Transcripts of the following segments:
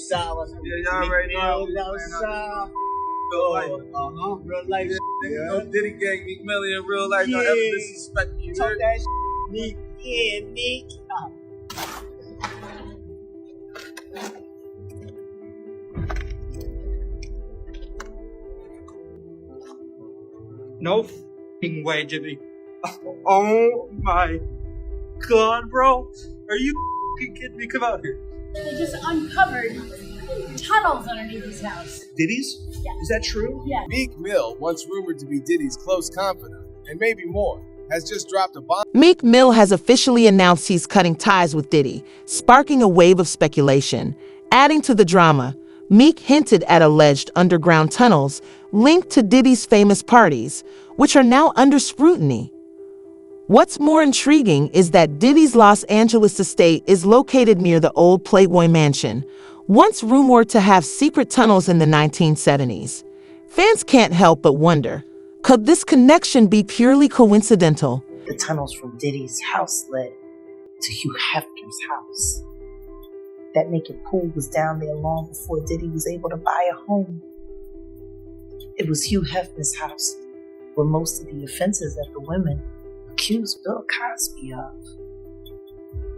sour. Yeah, y'all already know. No sour. Real life. Real life. Yeah. No Diddy gang, Meek Mill in real life. No Yeah. ever disrespect you. Talk that Meek. Yeah, Meek. No f***ing way, Jimmy. Oh my god, bro. Are you f***ing kidding me? Come out here. They just uncovered tunnels underneath his house. Diddy's? Yeah. Is that true? Yeah. Meek Mill, once rumored to be Diddy's close confidant, and maybe more, has just dropped a bomb. Meek Mill has officially announced he's cutting ties with Diddy, sparking a wave of speculation. Adding to the drama, Meek hinted at alleged underground tunnels linked to Diddy's famous parties, which are now under scrutiny. What's more intriguing is that Diddy's Los Angeles estate is located near the old Playboy Mansion, once rumored to have secret tunnels in the 1970s. Fans can't help but wonder, could this connection be purely coincidental? The tunnels from Diddy's house led to Hugh Hefner's house. That naked pool was down there long before Diddy was able to buy a home. It was Hugh Hefner's house where most of the offenses that the women accused Bill Cosby of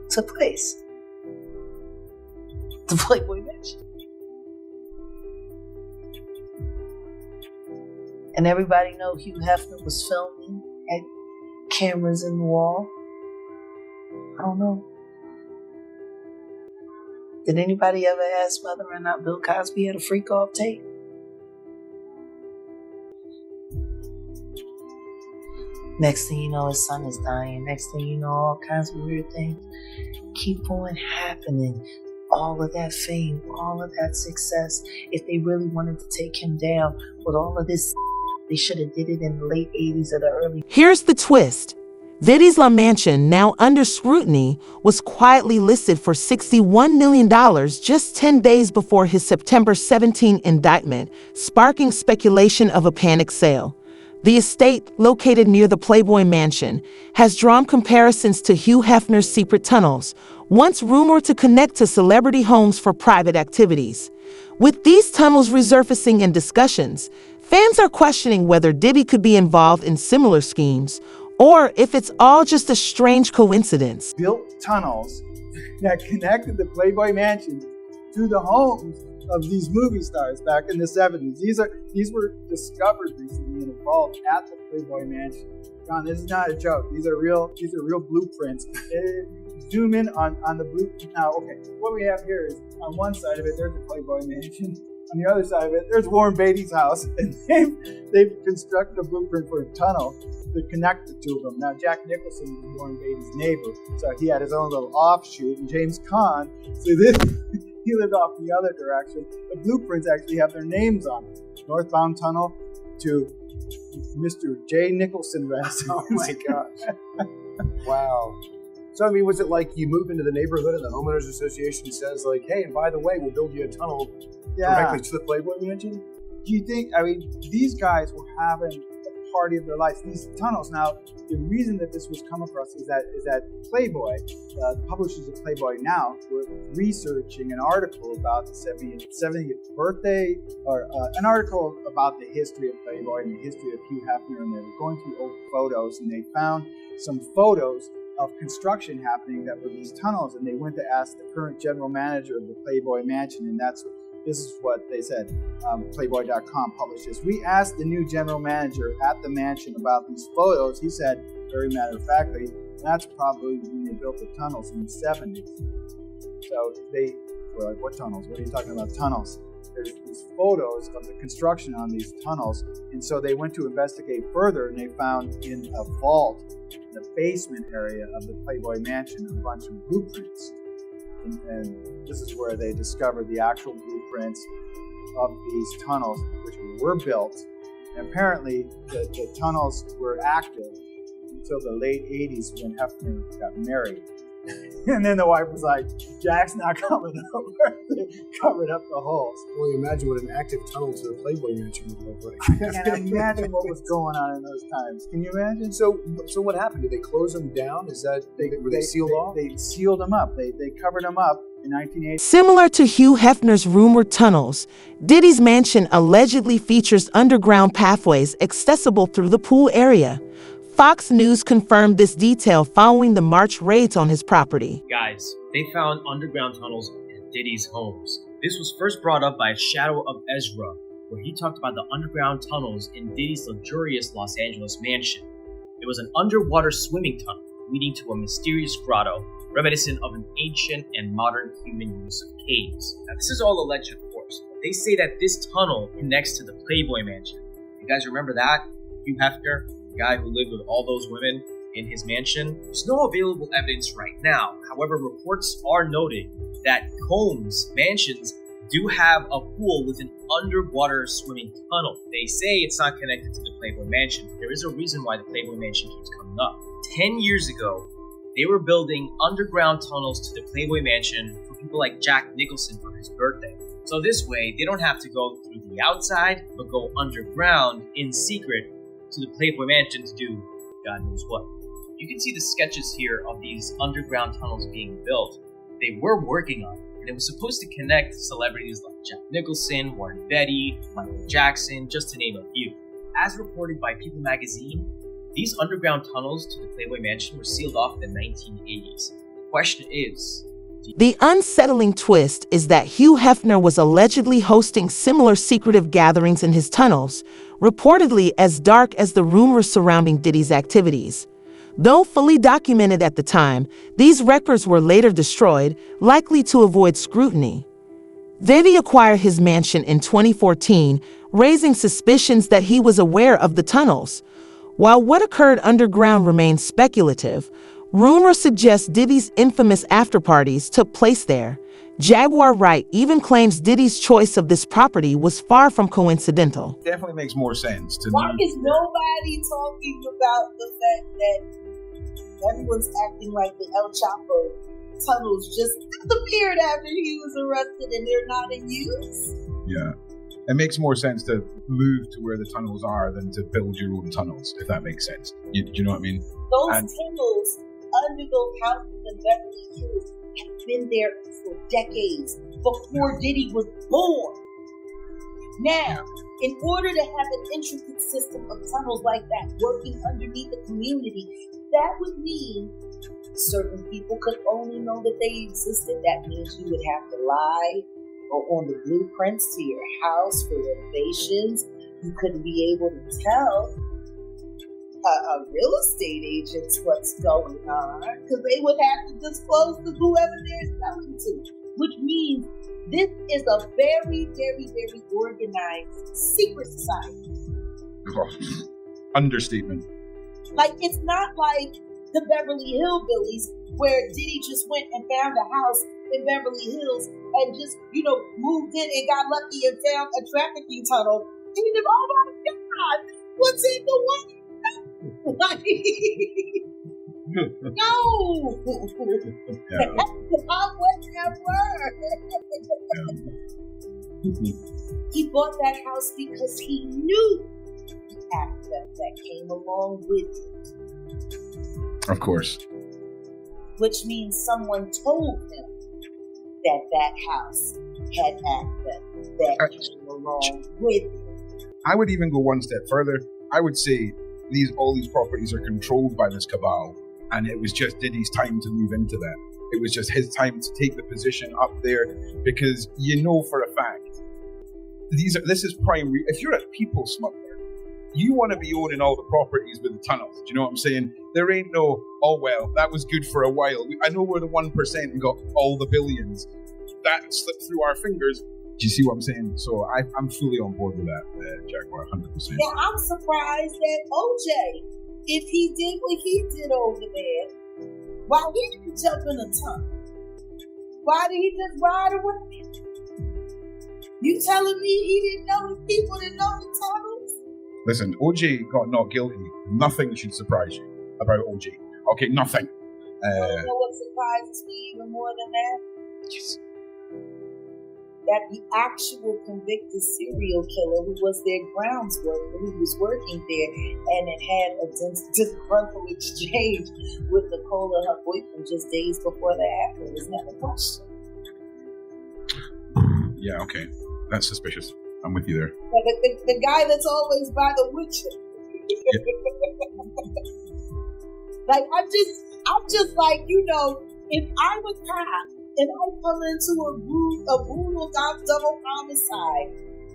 took place. The Playboy Mansion. And everybody know Hugh Hefner was filming, had cameras in the wall. I don't know. Did anybody ever ask whether or not Bill Cosby had a freak-off tape? Next thing you know, his son is dying. Next thing you know, all kinds of weird things keep on happening. All of that fame, all of that success. If they really wanted to take him down with all of this, they should have did it in the late 80s or the early. Here's the twist. Diddy's La Mansion, now under scrutiny, was quietly listed for $61 million just 10 days before his September 17 indictment, sparking speculation of a panic sale. The estate, located near the Playboy Mansion, has drawn comparisons to Hugh Hefner's secret tunnels, once rumored to connect to celebrity homes for private activities. With these tunnels resurfacing in discussions, fans are questioning whether Diddy could be involved in similar schemes, or if it's all just a strange coincidence. Built tunnels that connected the Playboy Mansion to the homes of these movie stars back in the 70s. These were discovered recently in a vault at the Playboy Mansion. John, this is not a joke. These are real blueprints. Zoom in on the blueprint. Now, okay, what we have here is on one side of it, there's the Playboy Mansion. On the other side of it, there's Warren Beatty's house, and they've constructed a blueprint for a tunnel to connect the two of them. Now, Jack Nicholson was Warren Beatty's neighbor, so he had his own little offshoot, and James Caan, he lived off in the other direction. The blueprints actually have their names on it. Northbound Tunnel to Mr. J. Nicholson residence. Oh my gosh. Wow. So, I mean, was it like you move into the neighborhood and the homeowners association says like, hey, and by the way, we'll build you a tunnel directly to the Playboy Mansion? Do you think, I mean, these guys were having a party of their lives. These tunnels, now, the reason that this was come across is that Playboy, the publishers of Playboy now, were researching an article about the 70th birthday, or an article about the history of Playboy and the history of Hugh Hefner, and they were going through old photos, and they found some photos of construction happening that were these tunnels, and they went to ask the current general manager of the Playboy Mansion, and this is what they said. Playboy.com published this. We asked the new general manager at the mansion about these photos. He said, very matter-of-factly, that's probably when they built the tunnels in the 70s. So they were like, what tunnels? What are you talking about, tunnels? There's these photos of the construction on these tunnels, and so they went to investigate further, and they found in a vault in the basement area of the Playboy Mansion a bunch of blueprints. And this is where they discovered the actual blueprints of these tunnels, which were built. And apparently, the tunnels were active until the late 80s when Hefner got married. And then the wife was like, Jack's not coming over. They covered up the holes. Well, you imagine what an active tunnel to the Playboy Mansion would look like. I can't imagine what was going on in those times. Can you imagine? So what happened? Did they close them down? Were they sealed off? They sealed them up. They covered them up, in 1980. Similar to Hugh Hefner's rumored tunnels, Diddy's mansion allegedly features underground pathways accessible through the pool area. Fox News confirmed this detail following the March raids on his property. Guys, they found underground tunnels at Diddy's homes. This was first brought up by Shadow of Ezra, where he talked about the underground tunnels in Diddy's luxurious Los Angeles mansion. It was an underwater swimming tunnel leading to a mysterious grotto, reminiscent of an ancient and modern human use of caves. Now, this is all alleged, of course. They say that this tunnel connects to the Playboy Mansion. You guys remember that? Hugh Hefner, the guy who lived with all those women in his mansion? There's no available evidence right now. However, reports are noting that Combs mansions do have a pool with an underwater swimming tunnel. They say it's not connected to the Playboy Mansion, but there is a reason why the Playboy Mansion keeps coming up. 10 years ago, they were building underground tunnels to the Playboy Mansion for people like Jack Nicholson for his birthday. So this way, they don't have to go through the outside, but go underground in secret to the Playboy Mansion to do God knows what. You can see the sketches here of these underground tunnels being built. They were working on it, and it was supposed to connect celebrities like Jack Nicholson, Warren Beatty, Michael Jackson, just to name a few. As reported by People magazine, these underground tunnels to the Playboy Mansion were sealed off in the 1980s. The question is... The unsettling twist is that Hugh Hefner was allegedly hosting similar secretive gatherings in his tunnels, reportedly as dark as the rumors surrounding Diddy's activities. Though fully documented at the time, these records were later destroyed, likely to avoid scrutiny. Diddy acquired his mansion in 2014, raising suspicions that he was aware of the tunnels. While what occurred underground remains speculative, rumors suggest Diddy's infamous after-parties took place there. Jaguar Wright even claims Diddy's choice of this property was far from coincidental. Definitely makes more sense to Why me. is nobody talking about the fact that everyone's acting like the El Chapo tunnels just disappeared after he was arrested and they're not in use? Yeah. It makes more sense to move to where the tunnels are than to build your own tunnels, if that makes sense. Do you know what I mean? Those tunnels under those houses in Beverly Hills have been there for decades, before Diddy was born. Now, in order to have an intricate system of tunnels like that working underneath the community, that would mean certain people could only know that they existed. That means you would have to lie on the blueprints to your house for renovations. You couldn't be able to tell a real estate agent what's going on because they would have to disclose to whoever they're selling to, which means this is a very, very, very organized secret society. Understatement. Like, it's not like the Beverly Hillbillies where Diddy just went and found a house in Beverly Hills and just, moved in and got lucky and found a trafficking tunnel. And he said, oh my God, what's in the one? Like, no! Yeah. I would never. He bought that house because he knew the access that came along with it. Of course. Which means someone told him that house had access that came along with it. I would even go one step further. I would say all these properties are controlled by this cabal, and it was just Diddy's time to move into that. It was just his time to take the position up there, because for a fact, this is prime. If you're a people smuggler, you want to be owning all the properties with the tunnels. Do you know what I'm saying? There ain't no, oh well, that was good for a while. I know we're the 1% and got all the billions. That slipped through our fingers. Do you see what I'm saying? So I'm fully on board with that, Jaguar, 100%. Yeah, I'm surprised that OJ, if he did what he did over there, why he didn't jump in a tunnel? Why did he just ride away? You telling me he didn't know the people that know the tunnels? Listen, OJ got not guilty. Nothing should surprise you about OJ. Okay, nothing. You know what surprises me even more than that? Yes. That the actual convicted serial killer who was their grounds worker, who was working there and it had a disgruntled exchange with Nicola, her boyfriend, just days before that happened, was never questioned. Yeah, okay. That's suspicious. I'm with you there. The guy that's always by the Witcher. Like I'm just like, if I was cop and I come into a brutal double homicide,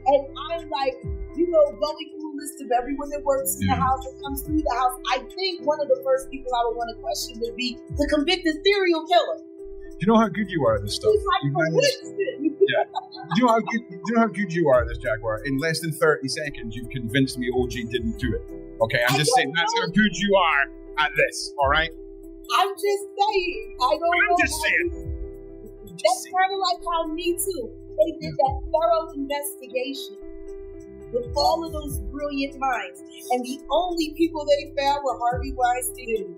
and I'm like, going through a list of everyone that works in the house that comes through the house, I think one of the first people I would want to question would be the convicted serial killer. Do you know how good you are at this stuff? He's like, Yeah. Do you know how good you are at this, Jaguar? In less than 30 seconds, you've convinced me OG didn't do it. Okay, I'm just saying that's how good you are at this. All right. I'm just saying. I don't know. I'm just saying. That's kind of like how Me Too. They did that thorough investigation with all of those brilliant minds, and the only people they found were Harvey Weinstein.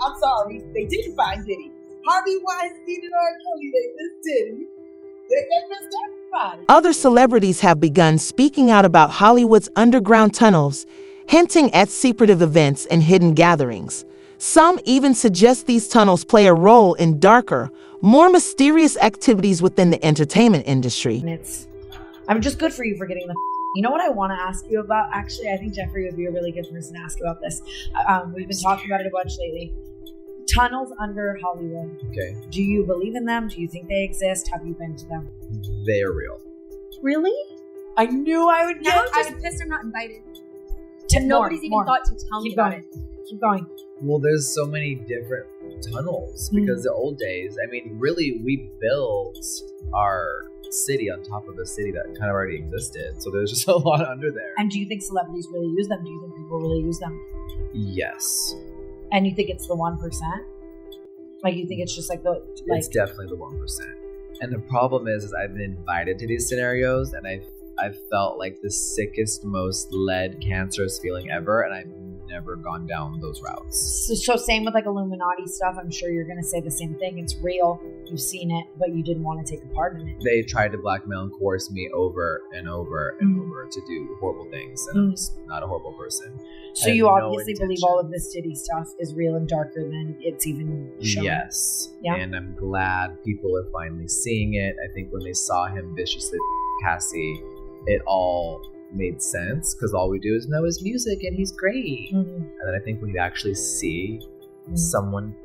I'm sorry, they didn't find Diddy. Harvey Weinstein and R. Kelly, they just did. They missed everybody. Other celebrities have begun speaking out about Hollywood's underground tunnels, hinting at secretive events and hidden gatherings. Some even suggest these tunnels play a role in darker, more mysterious activities within the entertainment industry. I'm just good for you for getting the. You know what I want to ask you about? Actually, I think Jeffrey would be a really good person to ask about this. We've been talking about it a bunch lately. Tunnels under Hollywood. Okay. Do you believe in them? Do you think they exist? Have you been to them? They are real. Really? I knew I would Now get. I'm just pissed I'm not invited. Nobody's even thought to tell me about it. Keep going. Well, there's so many different tunnels because the old days, I mean, really, we built our city on top of a city that kind of already existed. So there's just a lot under there. And do you think celebrities really use them? Do you think people really use them? Yes. And you think it's the 1%? Like, you think it's just like It's definitely the 1%. And the problem is I've been invited to these scenarios, and I've felt like the sickest, most lead, cancerous feeling ever, and I've never gone down those routes. So same with like Illuminati stuff. I'm sure you're going to say the same thing. It's real. You've seen it, but you didn't want to take a part in it. They tried to blackmail and coerce me over and over and over to do horrible things, and I'm just not a horrible person. So you obviously believe all of this Diddy stuff is real and darker than it's even shown. Yes. Yeah. And I'm glad people are finally seeing it. I think when they saw him viciously Cassie, it all made sense because all we do is know his music and he's great. And then I think when you actually see someone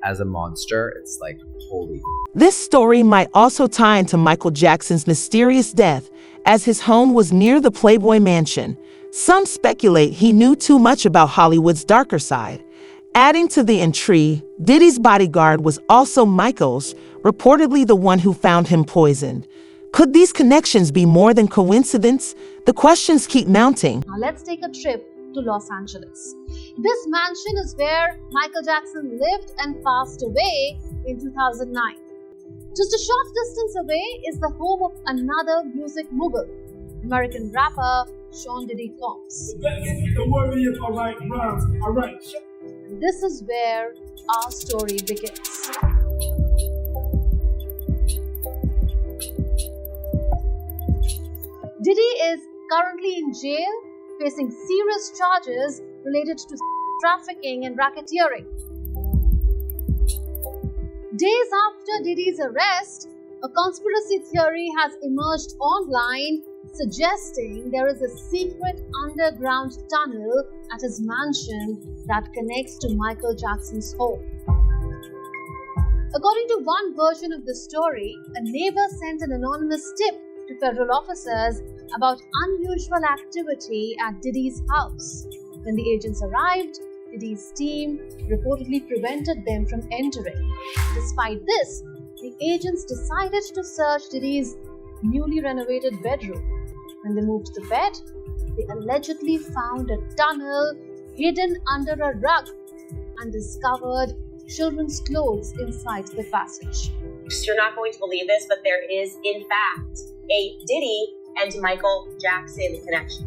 as a monster, it's like, holy. This story might also tie into Michael Jackson's mysterious death, as his home was near the Playboy Mansion. Some speculate he knew too much about Hollywood's darker side. Adding to the intrigue, Diddy's bodyguard was also Michael's, reportedly the one who found him poisoned. Could these connections be more than coincidence? The questions keep mounting. Now let's take a trip to Los Angeles. This mansion is where Michael Jackson lived and passed away in 2009. Just a short distance away is the home of another music mogul, American rapper Sean Diddy Combs. And this is where our story begins. Diddy is currently in jail, facing serious charges related to trafficking and racketeering. Days after Diddy's arrest, a conspiracy theory has emerged online suggesting there is a secret underground tunnel at his mansion that connects to Michael Jackson's home. According to one version of the story, a neighbor sent an anonymous tip to federal officers about unusual activity at Diddy's house. When the agents arrived, Diddy's team reportedly prevented them from entering. Despite this, the agents decided to search Diddy's newly renovated bedroom. When they moved the bed, they allegedly found a tunnel hidden under a rug and discovered children's clothes inside the passage. You're not going to believe this, but there is, in fact, a Diddy and Michael Jackson connection.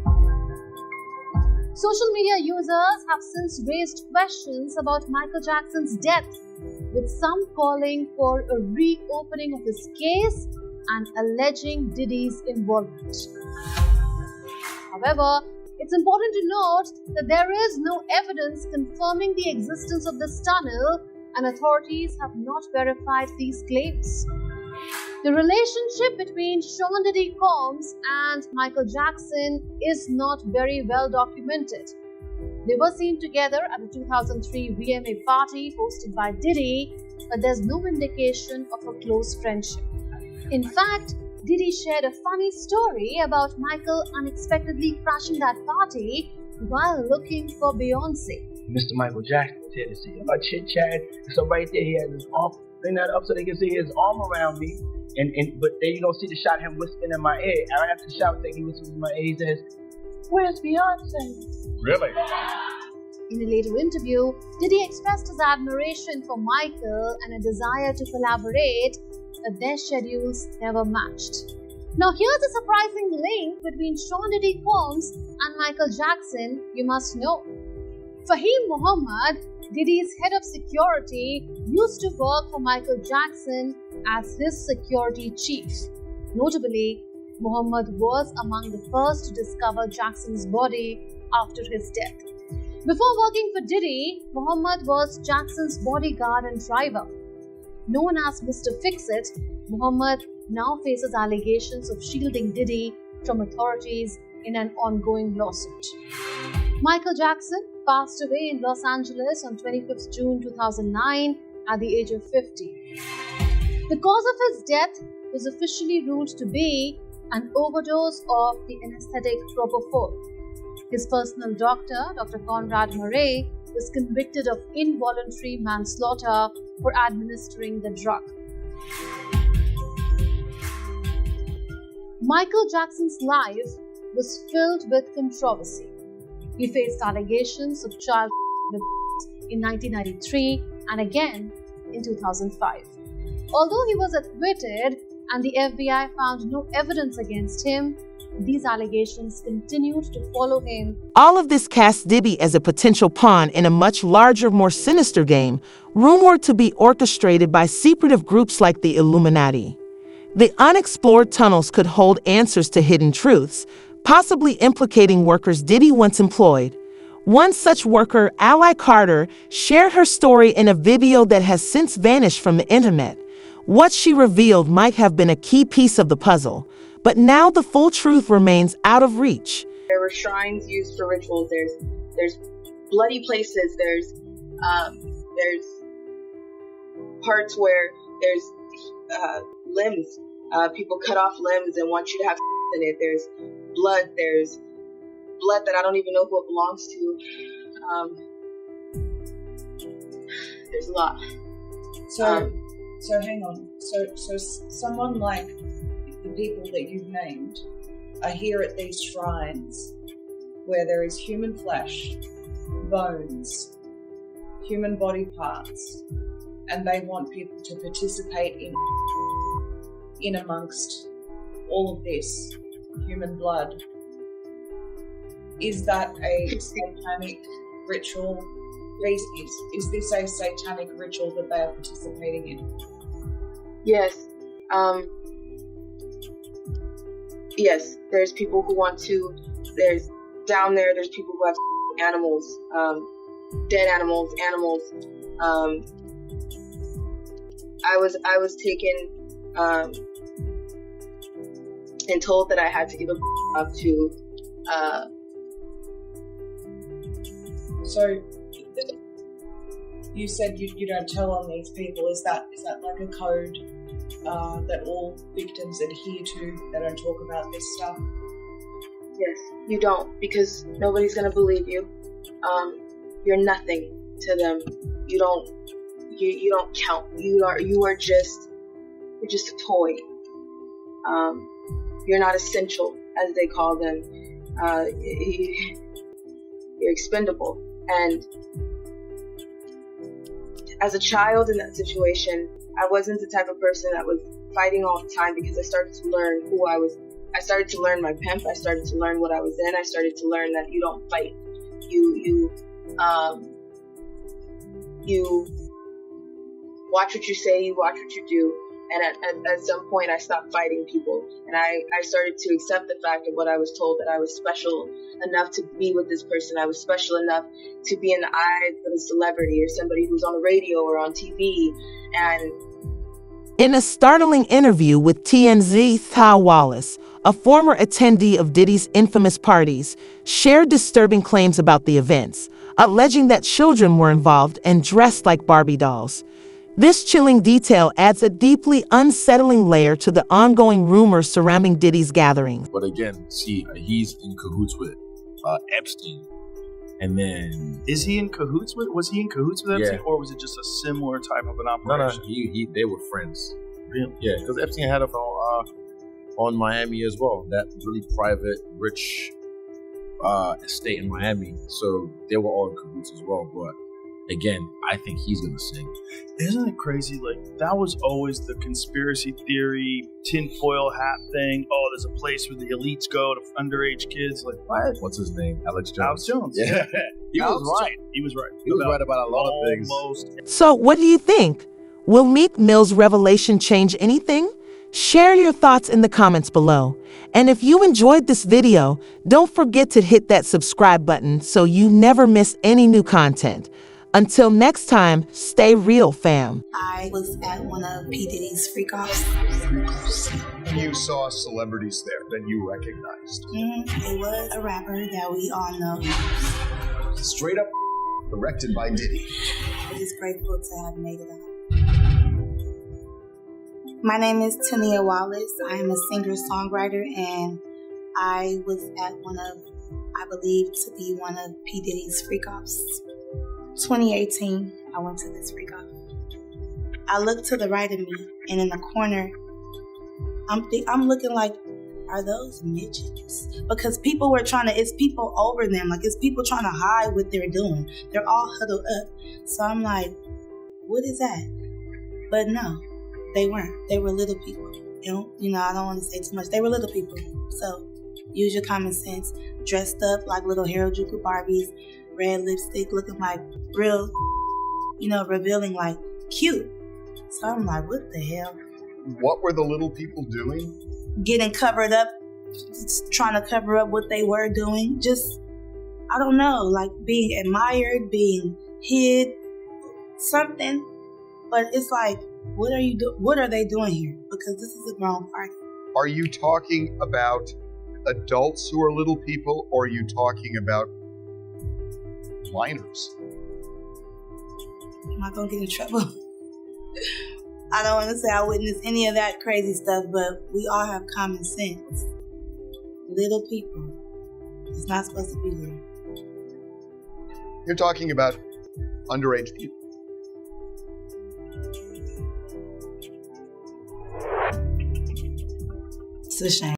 Social media users have since raised questions about Michael Jackson's death, with some calling for a reopening of his case and alleging Diddy's involvement. However, it's important to note that there is no evidence confirming the existence of this tunnel, and authorities have not verified these claims. The relationship between Sean Diddy Combs and Michael Jackson is not very well documented. They were seen together at a 2003 VMA party hosted by Diddy, but there's no indication of a close friendship. In fact, Diddy shared a funny story about Michael unexpectedly crashing that party while looking for Beyonce. Mr. Michael Jackson was here to see about chit chat. So right there, he had his arm, bring that up so they can see his arm around me. But then you don't see the shot him whispering in my ear. And after the shot, he whispers in my ear. He says, "Where's Beyonce?" Really? In a later interview, Diddy expressed his admiration for Michael and a desire to collaborate, but their schedules never matched. Now here's a surprising link between Sean Diddy Combs and Michael Jackson you must know. Fahim Muhammad, Diddy's head of security, used to work for Michael Jackson as his security chief. Notably, Muhammad was among the first to discover Jackson's body after his death. Before working for Diddy, Muhammad was Jackson's bodyguard and driver. Known as Mr. Fix-It, Muhammad now faces allegations of shielding Diddy from authorities in an ongoing lawsuit. Michael Jackson passed away in Los Angeles on 25th June 2009 at the age of 50. The cause of his death was officially ruled to be an overdose of the anesthetic propofol. His personal doctor, Dr. Conrad Murray, was convicted of involuntary manslaughter for administering the drug. Michael Jackson's life was filled with controversy. He faced allegations of child in 1993 and again in 2005. Although he was acquitted and the FBI found no evidence against him, these allegations continued to follow him. All of this casts Diddy as a potential pawn in a much larger, more sinister game, rumored to be orchestrated by secretive groups like the Illuminati. The unexplored tunnels could hold answers to hidden truths, possibly implicating workers Diddy once employed. One such worker, Ally Carter, shared her story in a video that has since vanished from the internet. What she revealed might have been a key piece of the puzzle, but now the full truth remains out of reach. There were shrines used for rituals. There's bloody places. There's parts where there's limbs. People cut off limbs and want you to have in it. There's blood. There's blood that I don't even know who it belongs to. There's a lot. So hang on. So someone like the people that you've named are here at these shrines where there is human flesh, bones, human body parts, and they want people to participate in amongst all of this human blood. Is that a satanic ritual? Is this a satanic ritual that they are participating in? Yes. Yes, there's people who want to. There's people who have animals, dead animals. I was taken and told that I had to give up to. So you said you don't tell on these people. Is that like a code that all victims adhere to? They don't talk about this stuff? Yes, you don't, because nobody's gonna believe you. You're nothing to them. You don't count. You're just a toy. You're not essential, as they call them. You're expendable. And as a child in that situation, I wasn't the type of person that was fighting all the time, because I started to learn who I was. I started to learn my pimp. I started to learn what I was in. I started to learn that you don't fight. You watch what you say, you watch what you do. And at some point, I stopped fighting people. And I started to accept the fact of what I was told, that I was special enough to be with this person. I was special enough to be in the eyes of a celebrity or somebody who's on the radio or on TV. And In a startling interview with TMZ, Ty Wallace, a former attendee of Diddy's infamous parties, shared disturbing claims about the events, alleging that children were involved and dressed like Barbie dolls. This chilling detail adds a deeply unsettling layer to the ongoing rumors surrounding Diddy's gatherings. But again, see, he's in cahoots with Epstein. And then... Was he in cahoots with Epstein? Yeah. Or was it just a similar type of an operation? No, they were friends. Really? Yeah, because Epstein had a on Miami as well. That really private, rich estate in Miami. So they were all in cahoots as well. But again, I think he's going to sing. Isn't it crazy? Like, that was always the conspiracy theory, tinfoil hat thing. Oh, there's a place where the elites go to underage kids. Like, what? What's his name? Alex Jones. Alex Jones. Yeah. He was right. He was right. He was right about a lot of things. So, what do you think? Will Meek Mill's revelation change anything? Share your thoughts in the comments below. And if you enjoyed this video, don't forget to hit that subscribe button so you never miss any new content. Until next time, stay real, fam. I was at one of P. Diddy's freak-offs. You saw celebrities there that you recognized. It was a rapper that we all know. Straight up directed by Diddy. I'm just grateful to have made it out. My name is Tania Wallace. I am a singer-songwriter, and I was at one of, I believe to be one of P. Diddy's freak-offs. 2018, I went to this freak-off. I looked to the right of me, and in the corner, I'm looking like, are those midgets? Because people were it's people over them. Like, it's people trying to hide what they're doing. They're all huddled up. So I'm like, what is that? But no, they weren't. They were little people. You know, I don't want to say too much. They were little people. So use your common sense. Dressed up like little Harajuku Barbies, red lipstick, looking like real, revealing, like cute. So I'm like, what the hell? What were the little people doing? Getting covered up, trying to cover up what they were doing. Just, I don't know, like being admired, being hid, something. But it's like, what are they doing here? Because this is a grown party. Are you talking about adults who are little people, or are you talking about minors? I'm not gonna get in trouble. I don't want to say I witnessed any of that crazy stuff, but we all have common sense. Little people. It's not supposed to be there. You're talking about underage people. It's a shame.